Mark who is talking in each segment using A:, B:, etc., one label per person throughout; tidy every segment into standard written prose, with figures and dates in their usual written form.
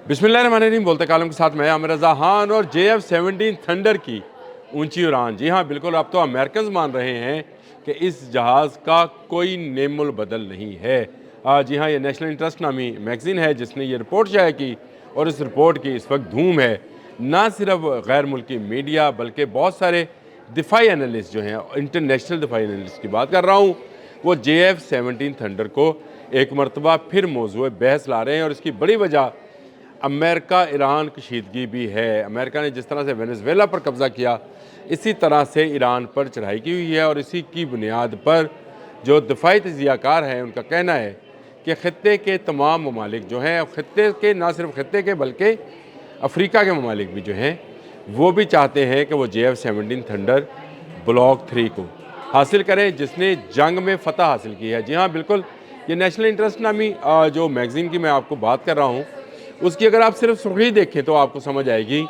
A: बिस्मिल्लाहिर्रहमानिर्रहीम। बोलते कालम के साथ मैं आमिर रज़ा खान और JF-17 थंडर की ऊंची उड़ान। जी हाँ, बिल्कुल। अब तो अमेरिकन मान रहे हैं कि इस जहाज़ का कोई नेमुल बदल नहीं है। जी हाँ, ये नेशनल इंटरेस्ट नामी मैगज़ीन है जिसने ये रिपोर्ट शाया की और इस रिपोर्ट की इस वक्त धूम है। ना सिर्फ गैर मुल्की मीडिया बल्कि बहुत सारे दिफाई एनालिस्ट जो हैं, इंटरनेशनल दिफाई एनालिस्ट की बात कर रहा हूँ, वो JF-17 थंडर को एक मरतबा फिर मौजूए बहस ला रहे हैं। और इसकी बड़ी वजह अमेरिका ईरान कशीदगी भी है। अमेरिका ने जिस तरह से वेनेजुएला पर कब्ज़ा किया, इसी तरह से ईरान पर चढ़ाई की हुई है। और इसी की बुनियाद पर जो दिफाई तजियाकार हैं, उनका कहना है कि ख़त्े के तमाम ममालिक जो हैं, ख़त्े के ना सिर्फ ख़त्े के बल्कि अफ्रीका के ममालिक भी जो हैं, वो भी चाहते हैं कि वो JF-17 थंडर ब्लॉक 3 को हासिल करें, जिसने जंग में फ़तह हासिल की है। जी हाँ, बिल्कुल। ये नेशनल इंटरेस्ट नामी जो मैगज़ीन की मैं आपको बात कर रहा हूँ, उसकी अगर आप सिर्फ सुर्खी देखें तो आपको समझ आएगी कि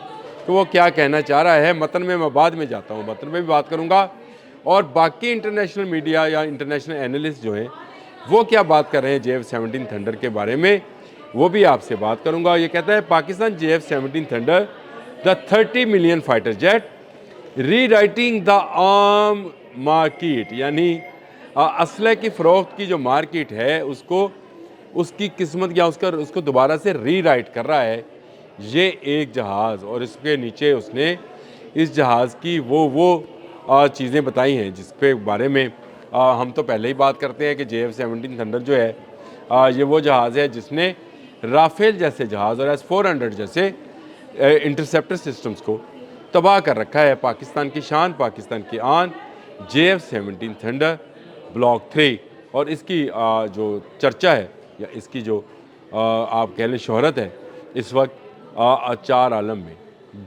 A: वो क्या कहना चाह रहा है। मतन में मैं बाद में जाता हूँ, मतन में भी बात करूँगा। और बाकी इंटरनेशनल मीडिया या इंटरनेशनल एनालिस्ट जो हैं, वो क्या बात कर रहे हैं JF-17 थंडर के बारे में, वो भी आपसे बात करूँगा। ये कहता है Pakistan JF-17 thunder the 30 million fighter jet री राइटिंग द आर्म मार्केट, यानी असले की फ़रोख्त की जो मार्केट है उसको, उसकी किस्मत या उसको दोबारा से रीराइट कर रहा है ये एक जहाज़। और इसके नीचे उसने इस जहाज़ की वो चीज़ें बताई हैं जिसके बारे में हम तो पहले ही बात करते हैं कि JF-17 थंडर जो है ये वो जहाज़ है जिसने राफेल जैसे जहाज़ और S-400 जैसे इंटरसेप्टर सिस्टम्स को तबाह कर रखा है। पाकिस्तान की शान, पाकिस्तान की आन, JF-17 थंडर ब्लॉक 3। और इसकी जो चर्चा है या इसकी जो आप कह लें शोहरत है, इस वक्त चार आलम में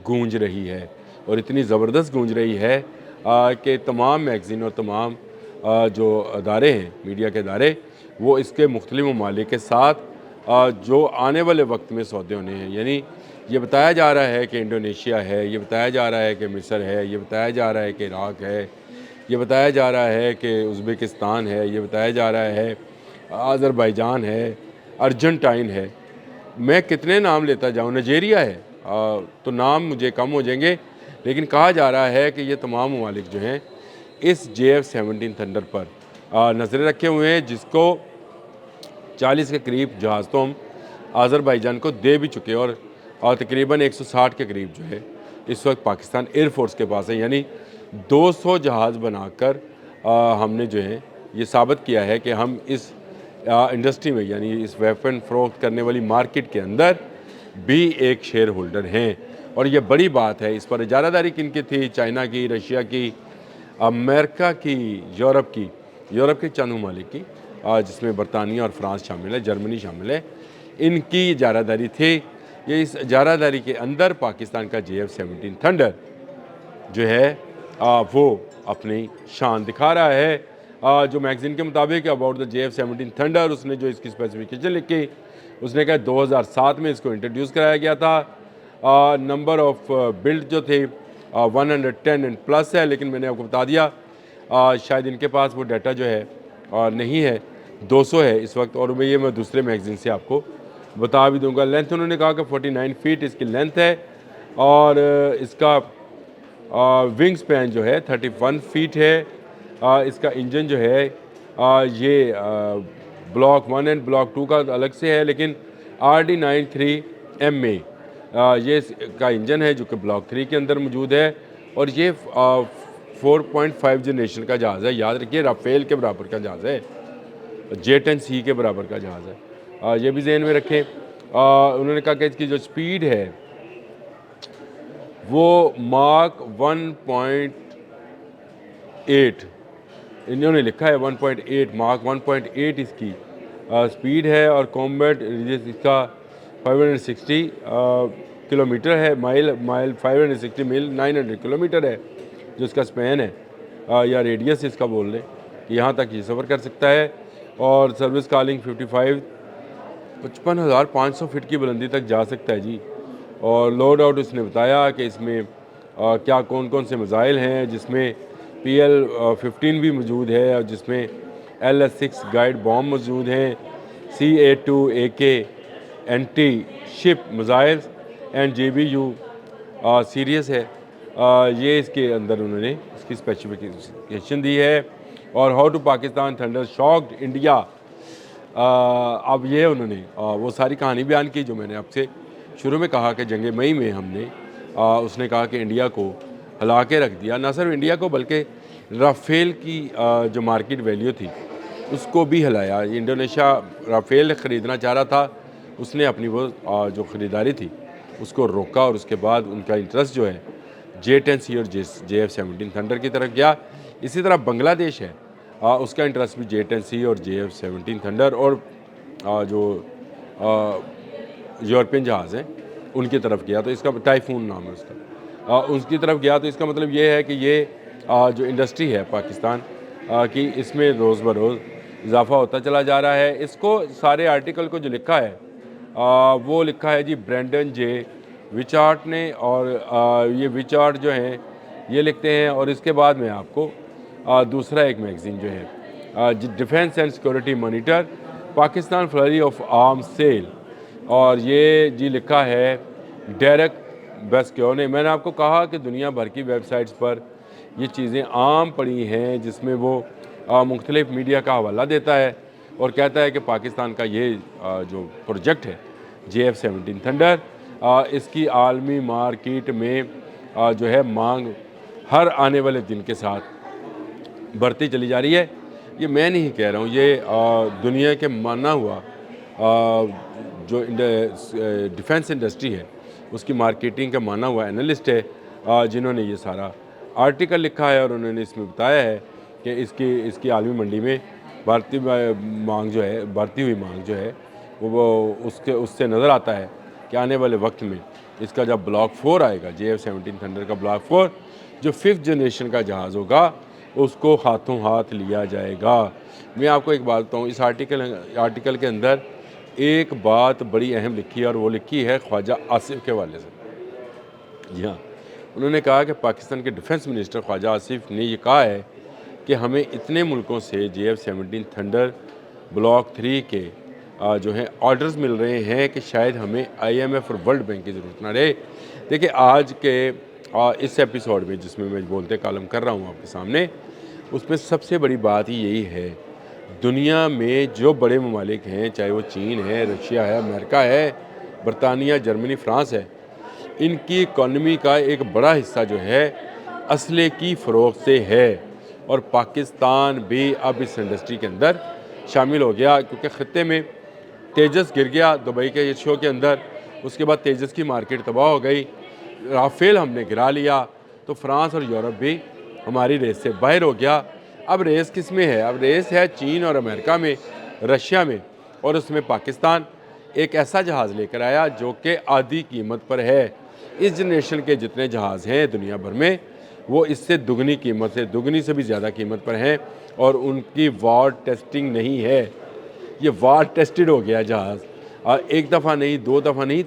A: गूंज रही है। और इतनी ज़बरदस्त गूंज रही है कि तमाम मैगज़ीन और तमाम जो अदारे हैं, मीडिया के अदारे, वो इसके मुख्तलिफ ममालिक के साथ जो आने वाले वक्त में सौदे होने हैं, यानी ये बताया जा रहा है कि इंडोनेशिया है, ये बताया जा रहा है कि मिस्र है, ये बताया जा रहा है कि इराक़ है, ये बताया जा रहा है कि उज़्बेकिस्तान है, ये बताया जा रहा है अज़रबैजान है, अर्जेंटाइन है। मैं कितने नाम लेता जाऊँ, नाइजेरिया है, तो नाम मुझे कम हो जाएंगे। लेकिन कहा जा रहा है कि ये तमाम ममालिक जो हैं इस JF-17 थंडर पर नज़रें रखे हुए हैं, जिसको 40 के करीब जहाज़ तो हम अज़रबैजान को दे भी चुके हैं। और तकरीबन 160 के करीब जो है इस वक्त पाकिस्तान एयरफोर्स के पास है। यानी 200 जहाज़ बनाकर हमने जो है ये साबित किया है कि हम इस इंडस्ट्री में, यानी इस वेपन फ़रोख्त करने वाली मार्केट के अंदर भी एक शेयर होल्डर हैं। और ये बड़ी बात है। इस पर इजारादारी किन की थी? चाइना की, रशिया की, अमेरिका की, यूरोप के चंद ममालिक की, जिसमें बरतानिया और फ्रांस शामिल है, जर्मनी शामिल है। इनकी इजारादारी थी। ये इस इजारादारी के अंदर पाकिस्तान का JF-17 थंडर जो है वो अपनी शान दिखा रहा है। जो मैगज़ीन के मुताबिक अबाउट द JF-17 थंडर, उसने जो इसकी स्पेसिफिकेशन लिखी, उसने कहा 2007 में इसको इंट्रोड्यूस कराया गया था। नंबर ऑफ बिल्ड जो थे 110 एंड प्लस है, लेकिन मैंने आपको बता दिया शायद इनके पास वो डाटा जो है नहीं है, 200 है इस वक्त। और मैं दूसरे मैगज़ीन से आपको बता भी दूंगा। लेंथ उन्होंने कहा कि 49 फीट इसकी लेंथ है और इसका विंग स्पैन जो है 31 फीट है। इसका इंजन जो है ये ब्लॉक 1 एंड ब्लॉक 2 का अलग से है, लेकिन RD-93MA ये इसका इंजन है जो कि ब्लॉक 3 के अंदर मौजूद है। और ये 4.5 जनरेशन का जहाज़ है। याद रखिए, राफेल के बराबर का जहाज़ है, J-10C के बराबर का जहाज़ है। ये भी जहन में रखें। उन्होंने कहा कि इसकी जो स्पीड है वो मार्क 1.8, इन्होंने लिखा है 1.8, मार्क 1.8 इसकी स्पीड है। और कॉम्बैट रेडियस इसका 560 किलोमीटर है, माइल 560 मील 900 किलोमीटर है जो इसका स्पैन है, या रेडियस इसका बोल लें कि यहाँ तक ये सफ़र कर सकता है। और सर्विस कॉलिंग 55,500 फीट की बुलंदी तक जा सकता है जी। और लोड आउट उसने बताया कि इसमें क्या कौन कौन से मिसाइल हैं, जिसमें PL-15 भी मौजूद है और जिसमें LS-6 गाइड बॉम्ब मौजूद हैं, C-82 AK anti ship missiles and JBU series है। ये इसके अंदर उन्होंने इसकी स्पेसिफिकेशन दी है। और how to Pakistan thunder shocked India, अब ये उन्होंने वो सारी कहानी बयान की जो मैंने आपसे शुरू में कहा कि जंग मई में हमने उसने कहा कि इंडिया को हिला के रख दिया। ना सिर्फ इंडिया को बल्कि राफेल की जो मार्केट वैल्यू थी उसको भी हिलाया। इंडोनेशिया राफेल ख़रीदना चाह रहा था, उसने अपनी वो जो ख़रीदारी थी उसको रोका और उसके बाद उनका इंटरेस्ट जो है J-10C और JF-17 थंडर की तरफ गया। इसी तरह बांग्लादेश है, उसका इंटरेस्ट भी J-10C और JF-17 थंडर और जो यूरोपियन जहाज़ हैं उनकी तरफ गया। तो इसका टाइफून नाम है उसका, उसकी तरफ गया। तो इसका मतलब ये है कि ये जो इंडस्ट्री है पाकिस्तान की, इसमें रोज़ बरोज़ इजाफा होता चला जा रहा है। इसको सारे आर्टिकल को जो लिखा है वो लिखा है जी ब्रेंडन जे विचार्ट ने। और ये विचार्ट जो हैं ये लिखते हैं। और इसके बाद में आपको दूसरा एक मैगज़ीन जो है defence and security monitor Pakistan flurry of arms sale, और ये जी लिखा है डेरेक बेस्क्यो ने। मैंने आपको कहा कि दुनिया भर की वेबसाइट्स पर ये चीज़ें आम पड़ी हैं जिसमें वो मुख्तलिफ मीडिया का हवाला देता है और कहता है कि पाकिस्तान का ये जो प्रोजेक्ट है JF-17 थंडर, इसकी आलमी मार्केट में जो है मांग हर आने वाले दिन के साथ बढ़ती चली जा रही है। ये मैं नहीं कह रहा हूँ, ये दुनिया के माना हुआ जो डिफेंस इंडस्ट्री है उसकी मार्केटिंग का माना हुआ एनालिस्ट है जिन्होंने ये सारा आर्टिकल लिखा है। और उन्होंने इसमें बताया है कि इसकी आलमी मंडी में बढ़ती मांग जो है, बढ़ती हुई मांग जो है वो उससे नज़र आता है कि आने वाले वक्त में इसका जब ब्लॉक 4 आएगा JF-17 थंडर का ब्लॉक 4 जो 5th जनरेशन का जहाज़ होगा उसको हाथों हाथ लिया जाएगा। मैं आपको एक बात बताऊँ, इस आर्टिकल के अंदर एक बात बड़ी अहम लिखी है और वो लिखी है ख्वाजा आसिफ के वाले से। जी हाँ, उन्होंने कहा कि पाकिस्तान के डिफेंस मिनिस्टर ख्वाजा आसिफ ने ये कहा है कि हमें इतने मुल्कों से JF-17 थंडर ब्लॉक 3 के जो है ऑर्डर्स मिल रहे हैं कि शायद हमें IMF और वर्ल्ड बैंक की ज़रूरत ना रहे। देखिए आज के इस एपिसोड में जिसमें मैं बोलते कालम कर रहा हूँ आपके सामने, उसमें सबसे बड़ी बात ही यही है, दुनिया में जो बड़े ममालिक हैं, चाहे वो चीन है, रशिया है, अमेरिका है, बरतानिया, जर्मनी, फ्रांस है, इनकी इकॉनमी का एक बड़ा हिस्सा जो है असले की फ़रोख्त से है। और पाकिस्तान भी अब इस इंडस्ट्री के अंदर शामिल हो गया क्योंकि ख़त्े में तेजस गिर गया दुबई के शो के अंदर। उसके बाद तेजस की मार्केट तबाह हो गई, राफेल हमने गिरा लिया, तो फ्रांस और यूरोप भी हमारी रेस से बाहर हो गया। अब रेस किस में है? अब रेस है चीन और अमेरिका में, रशिया में, और उसमें पाकिस्तान एक ऐसा जहाज़ लेकर आया जो कि आधी कीमत पर है। इस जनरेशन के जितने जहाज़ हैं दुनिया भर में वो इससे दुगनी कीमत से, दुगनी से भी ज़्यादा कीमत पर हैं और उनकी वार टेस्टिंग नहीं है। ये वार टेस्टेड हो गया जहाज़, और एक दफ़ा नहीं, दो दफ़ा नहीं,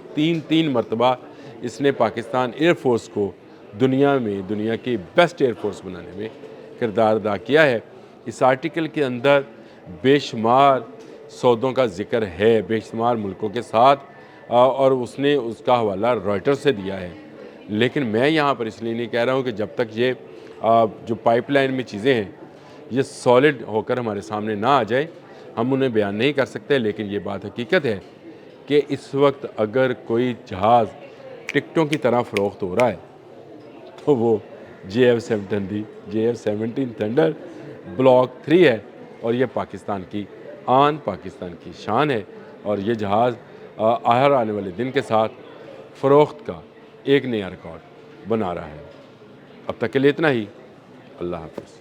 A: तीन मरतबा इसने पाकिस्तान एयरफोर्स को दुनिया में, दुनिया की बेस्ट एयरफोर्स बनाने में किरदार अदा किया है। इस आर्टिकल के अंदर बेशुमार सौदों का जिक्र है, बेशुमार मुल्कों के साथ, और उसने उसका हवाला रॉयटर्स से दिया है। लेकिन मैं यहाँ पर इसलिए नहीं कह रहा हूँ कि जब तक ये जो पाइपलाइन में चीज़ें हैं ये सॉलिड होकर हमारे सामने ना आ जाए हम उन्हें बयान नहीं कर सकते। लेकिन ये बात हकीकत है कि इस वक्त अगर कोई जहाज़ टिकटों की तरह फ़रोख्त हो रहा है तो वो JF-17 थंडर ब्लॉक 3 है, और ये पाकिस्तान की आन, पाकिस्तान की शान है। और ये जहाज़ आहर आने वाले दिन के साथ फ़रोख्त का एक नया रिकॉर्ड बना रहा है। अब तक के लिए इतना ही। अल्लाह हाफ़िज़।